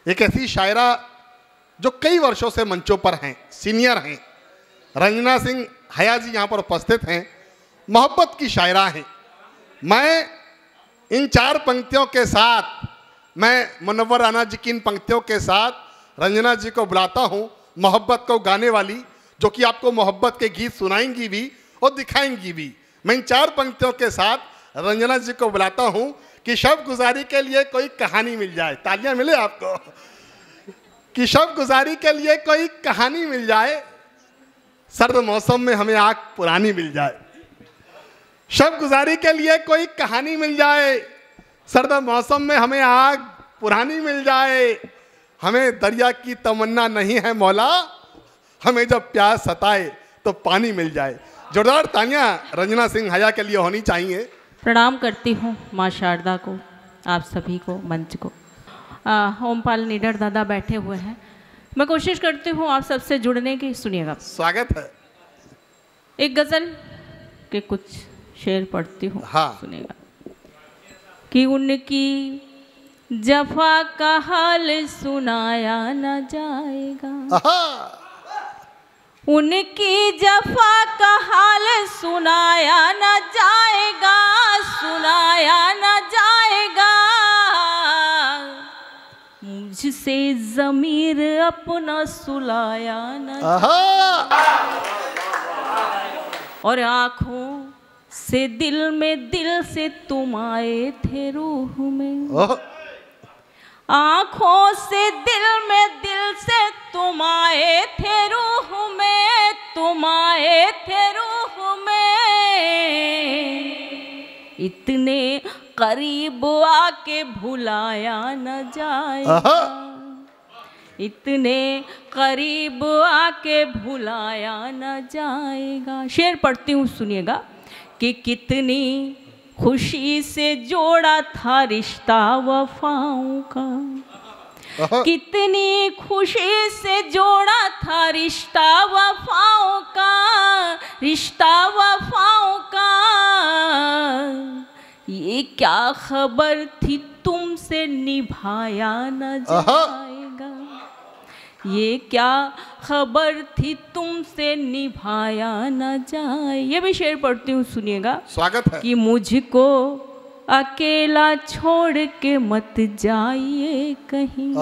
एक ऐसी शायरा जो कई वर्षों से मंचों पर हैं, सीनियर हैं। रंजना सिंह हया जी यहाँ पर उपस्थित हैं, मोहब्बत की शायरा हैं। मैं इन 4 पंक्तियों के साथ, मैं मुनव्वर राना जी की इन पंक्तियों के साथ रंजना जी को बुलाता हूँ, मोहब्बत को गाने वाली, जो कि आपको मोहब्बत के गीत सुनाएंगी भी और दिखाएंगी भी। मैं इन 4 पंक्तियों के साथ रंजना जी को बुलाता हूँ कि शब गुजारी के लिए कोई कहानी मिल जाए। तालियां मिले आपको। कि शब गुजारी के लिए कोई कहानी मिल जाए, सर्द मौसम में हमें आग पुरानी मिल जाए। शब गुजारी के लिए कोई कहानी मिल जाए, सर्द मौसम में हमें आग पुरानी मिल जाए। हमें दरिया की तमन्ना नहीं है मौला, हमें जब प्यास सताए तो पानी मिल जाए। जोरदार तालियां रंजना सिंह हया के लिए होनी चाहिए। प्रणाम करती हूँ माँ शारदा को, आप सभी को, मंच को। ओमपाल निडर दादा बैठे हुए हैं। मैं कोशिश करती हूँ आप सबसे जुड़ने की। सुनिएगा, स्वागत है। एक गज़ल के कुछ शेर पढ़ती हूँ। हाँ। सुनिएगा कि उनकी जफा का हाल सुनाया न जाएगा, उनकी जफा का हाल सुनाया न जाएगा, सुनाया न जाएगा। मुझसे ज़मीर अपना सुलाया न जाएगा, और आँखों से दिल में, दिल से तुम आए थे रूह में। आँखों से दिल में, दिल से तुम आए थे रूह में, तुम आए थे रूह में। इतने करीब आके भुलाया न जाएगा, इतने करीब आके भुलाया न जाएगा। शेर पढ़ती हूँ, सुनिएगा कि कितनी खुशी से जोड़ा था रिश्ता वफाओं का, कितनी खुशी से जोड़ा था रिश्ता वफाओं का, रिश्ता वफाओं का। ये क्या खबर थी तुमसे निभाया न जाएगा, ये क्या खबर थी तुमसे निभाया न जाए। ये भी शेर पढ़ती हूँ, सुनिएगा। स्वागत है। कि मुझको अकेला छोड़ के मत जाइए कहीं,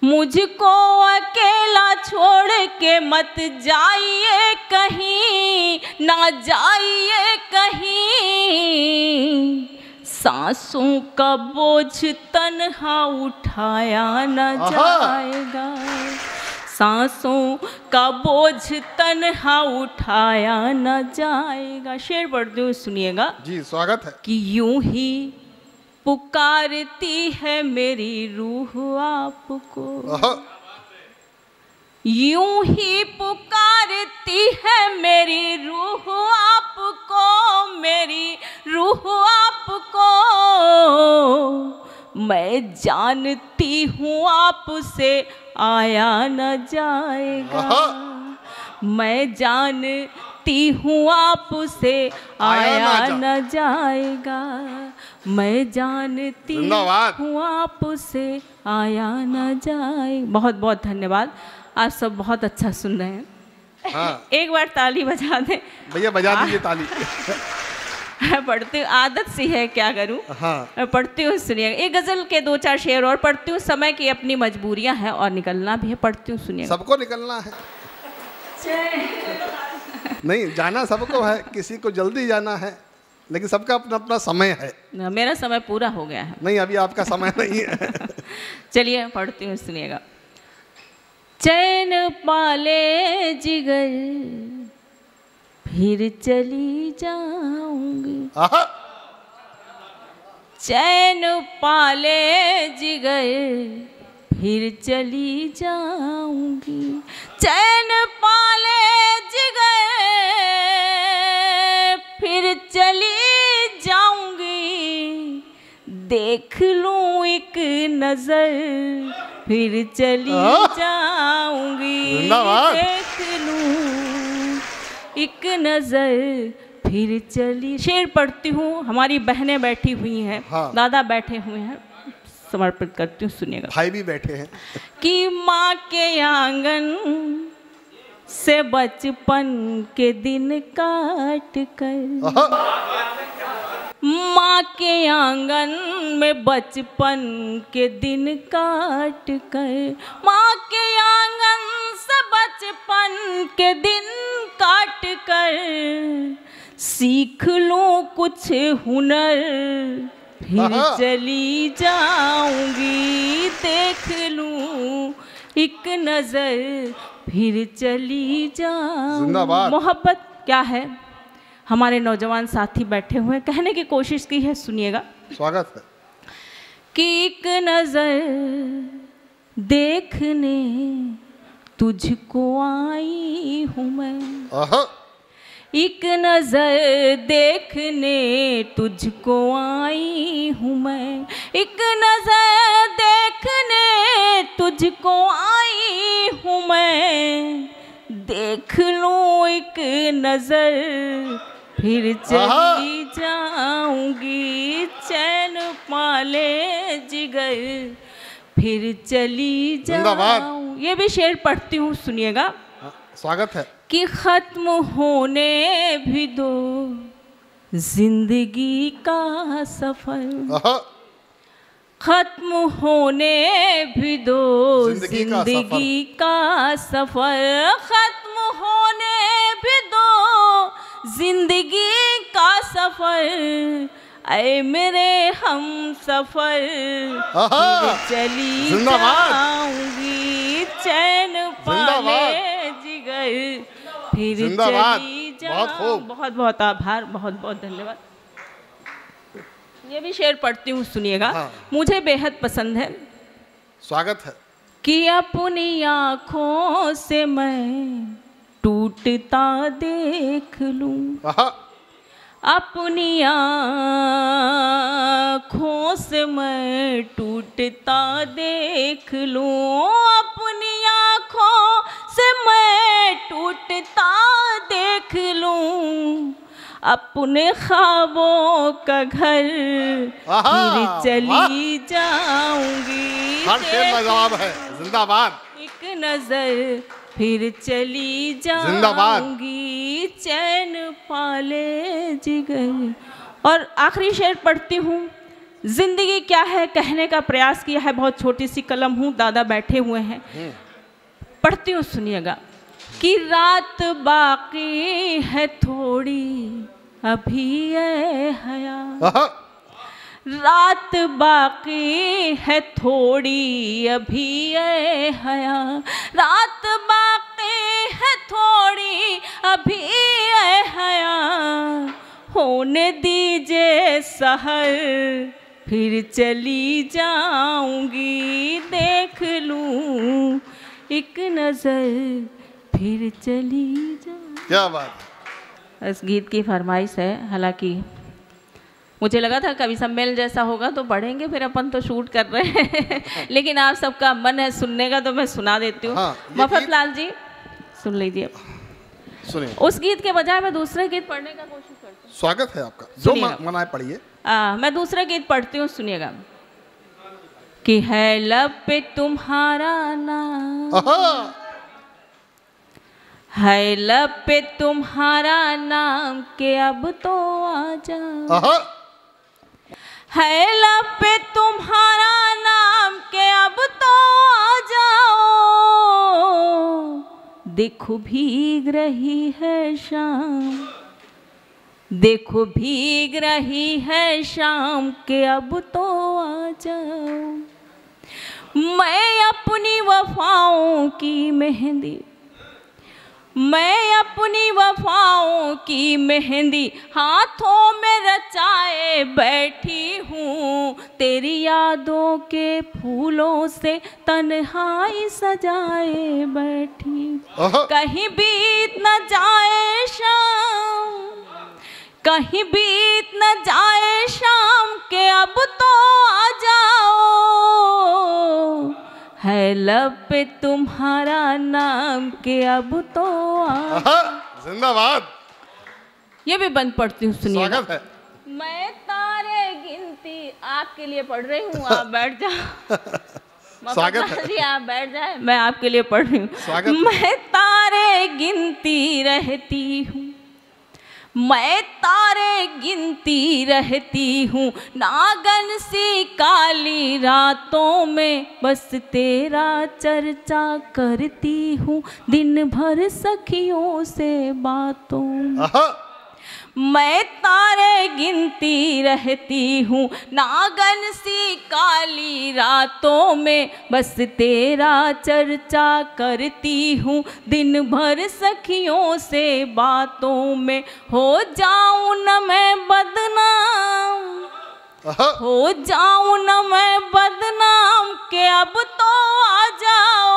मुझको अकेला छोड़ के मत जाइए कहीं, ना जाइए कहीं। सांसों का बोझ तन्हा उठाया न जाएगा, सांसों का बोझ तन्हा उठाया न जाएगा। शेर पढ़ती हूँ, सुनिएगा जी। स्वागत है। कि यूं ही पुकारती है मेरी रूह आपको, यूं ही पुकारती है मेरी रूह आपको, मेरी रूह आपको। मैं जानती हूँ आपसे आया न जाएगा, मैं जानती हूँ आपसे आया न जाएगा, मैं जानती हूँ आपसे आया न जाए। बहुत बहुत धन्यवाद, आप सब बहुत अच्छा सुन रहे हैं। हाँ। एक बार ताली बजा दें भैया, बजा दीजिए ताली। मैं पढ़ती हूँ, आदत सी है, क्या करूँ। हाँ। मैं पढ़ती हूँ, सुनिएगा। एक गज़ल के 2-4 शेर और पढ़ती हूँ। समय की अपनी मजबूरियाँ हैं और निकलना भी है। पढ़ती हूँ, सुनिएगा। सबको निकलना है नहीं, जाना सबको है, किसी को जल्दी जाना है, लेकिन सबका अपना अपना समय है। मेरा समय पूरा हो गया है। नहीं, अभी आपका समय नहीं है। चलिए पढ़ती हूँ, सुनिएगा। चैन पाले जिगर फिर चली जाऊंगी, चैन पाले जिगर फिर चली जाऊंगी, चैन पाले जिगर फिर चली जाऊंगी। देख लूं एक नजर फिर चली जाऊंगी, देख लूं एक नजर फिर चली। शेर पढ़ती हूँ। हमारी बहनें बैठी हुई हैं, हाँ। दादा बैठे हुए हैं, समर्पित करती हूँ, सुनिएगा। भाई भी बैठे हैं। कि माँ के आंगन से बचपन के दिन काट कर, माँ के आंगन में बचपन के दिन काट कर, माँ के आंगन से बचपन के दिन काट कर, सीख लूं कुछ हुनर फिर चली जाऊंगी, देख लूं एक नजर फिर चली जाऊं। मोहब्बत क्या है, हमारे नौजवान साथी बैठे हुए कहने की कोशिश की है, सुनिएगा। स्वागत है। कि एक नजर देखने तुझको आई हूँ मैं, एक नजर देखने तुझको आई हूँ मैं, एक नजर देखने तुझको आई हूँ मैं, देख लूं एक नजर फिर चली जाऊंगी, चैन पाले जिगर फिर चली जाऊं। ये भी शेर पढ़ती हूँ, सुनिएगा। स्वागत है। कि खत्म होने भी दो जिंदगी का सफर, खत्म होने भी दो जिंदगी का सफर, खत्म होने भी दो जिंदगी का सफर, ऐ मेरे हम सफर चली जाऊंगी, चैन पाले जिगर फिर चली जाऊं। बहुत बहुत आभार, बहुत बहुत धन्यवाद। ये भी शेर पढ़ती हूँ, सुनिएगा। मुझे बेहद पसंद है। स्वागत है। कि अपनी आँखों से मैं टूटता देख लूं, अपनी आँखों से मैं टूटता देख लूं, अपनी आँखों से मैं टूटता देख लूं, अपने ख्वाबों का घर फिर चली जाऊंगी, हर शेर में जवाब है। जिंदाबाद। एक नजर फिर चली जाऊंगी, चैन पाले जिगर। और आखिरी शेर पढ़ती हूँ। जिंदगी क्या है कहने का प्रयास किया है, बहुत छोटी सी कलम हूँ, दादा बैठे हुए हैं, पढ़ती हूँ, सुनिएगा। कि रात बाकी है थोड़ी अभी ये हया, रात बाकी है थोड़ी अभी ये हया, रात बाकी है थोड़ी अभी ये हया, होने दीजिए सहर फिर चली जाऊंगी, देख लूं एक नजर फिर चली जाऊं। क्या बात। इस गीत की फरमाइश है। हालांकि मुझे लगा था कवि सम्मेलन जैसा होगा तो पढ़ेंगे, फिर अपन तो शूट कर रहे हैं लेकिन आप सबका मन है सुनने का तो मैं सुना देती हूँ। मफतलाल जी सुन लीजिए। सुनिए। उस गीत के बजाय मैं दूसरे गीत पढ़ने का कोशिश करती हूँ। स्वागत है आपका, जो मना है पढ़िए। मैं दूसरा गीत पढ़ती हूँ, सुनिएगा। कि है लब पे तुम्हारा नाम, है लब पे तुम्हारा नाम के अब तो आ जाओ, है लब पे तुम्हारा नाम के अब तो आ जाओ, देखो भीग रही है शाम, देखो भीग रही है शाम के अब तो आ जाओ, मैं अपनी वफाओं की मेहंदी, मैं अपनी वफाओं की मेहंदी हाथों में रचाए बैठी हूँ, तेरी यादों के फूलों से तन्हाई सजाए बैठी, कहीं बीत न जाए शाम, कहीं बीत न जाए शाम के अब तो आ जाओ, है लब पे तुम्हारा नाम के अब तो आ। जिंदाबाद। ये भी बंद पढ़ती हूँ, सुनिए। स्वागत है। मैं तारे गिनती आपके लिए पढ़ रही हूँ, आप बैठ जाओ। स्वागत है जी आप बैठ जाए, मैं आपके लिए पढ़ रही हूँ। स्वागत। मैं तारे गिनती रहती हूँ, मैं तारे गिनती रहती हूँ, नागन सी काली रातों में बस तेरा चर्चा करती हूँ, दिन भर सखियों से बातों में। मैं तारे गिनती रहती हूँ, नागन सी काली रातों में बस तेरा चर्चा करती हूँ, दिन भर सखियों से बातों में। हो जाऊँ न मैं बदनाम, हो जाऊँ न मैं बदनाम, के अब तो आ जाओ,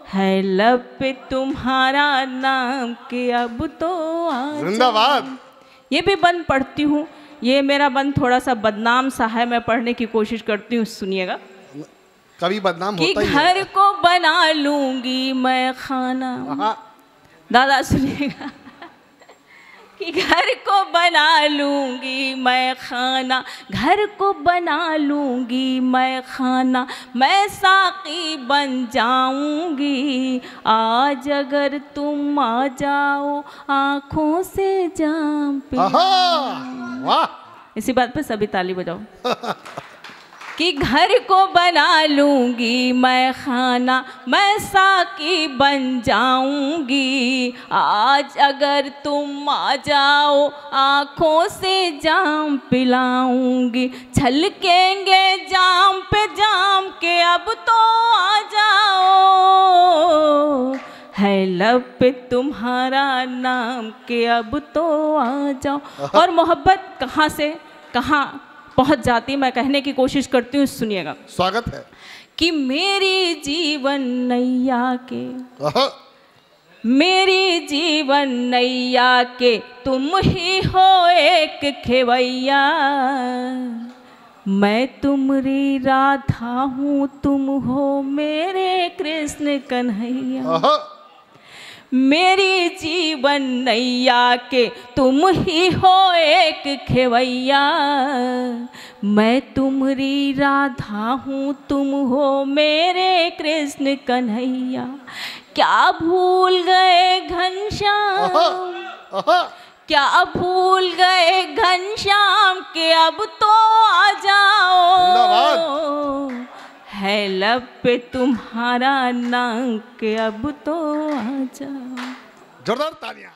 है लब पे तुम्हारा नाम, के अब तो आ जाओ। जिंदाबाद। ये भी बंद पढ़ती हूँ, ये मेरा बंद थोड़ा सा बदनाम सा है, मैं पढ़ने की कोशिश करती हूँ, सुनिएगा। कभी बदनाम कि होता ही घर है। को बना लूंगी मैं खाना, दादा सुनिएगा। कि घर को बना लूंगी मैं खाना, घर को बना लूंगी मैं खाना, मैं साकी बन जाऊंगी, आज अगर तुम आ जाओ आंखों से जाम पे। वाह, इसी बात पे सभी ताली बजाओ। कि घर को बना लूंगी मैं खाना, मैं साकी बन जाऊंगी, आज अगर तुम आ जाओ आंखों से जाम पिलाऊंगी, छलकेंगे जाम पे जाम, के अब तो आ जाओ, है लब पे तुम्हारा नाम, के अब तो आ जाओ। और मोहब्बत कहाँ से कहाँ पहुंच जाती, मैं कहने की कोशिश करती हूँ, सुनिएगा। स्वागत है। कि मेरी जीवन नैया के, मेरी जीवन नैया के, तुम ही हो एक खेवैया, मैं तुम्हारी राधा हूँ, तुम हो मेरे कृष्ण कन्हैया। मेरी जीवन नैया के, तुम ही हो एक खेवैया, मैं तुम्हारी राधा हूँ, तुम हो मेरे कृष्ण कन्हैया। क्या भूल गए घनश्याम, क्या भूल गए घनश्याम, के अब तो आ जाओ, है लब पे तुम्हारा नाम, के अब तो आ जाओ। जोरदार तालियां।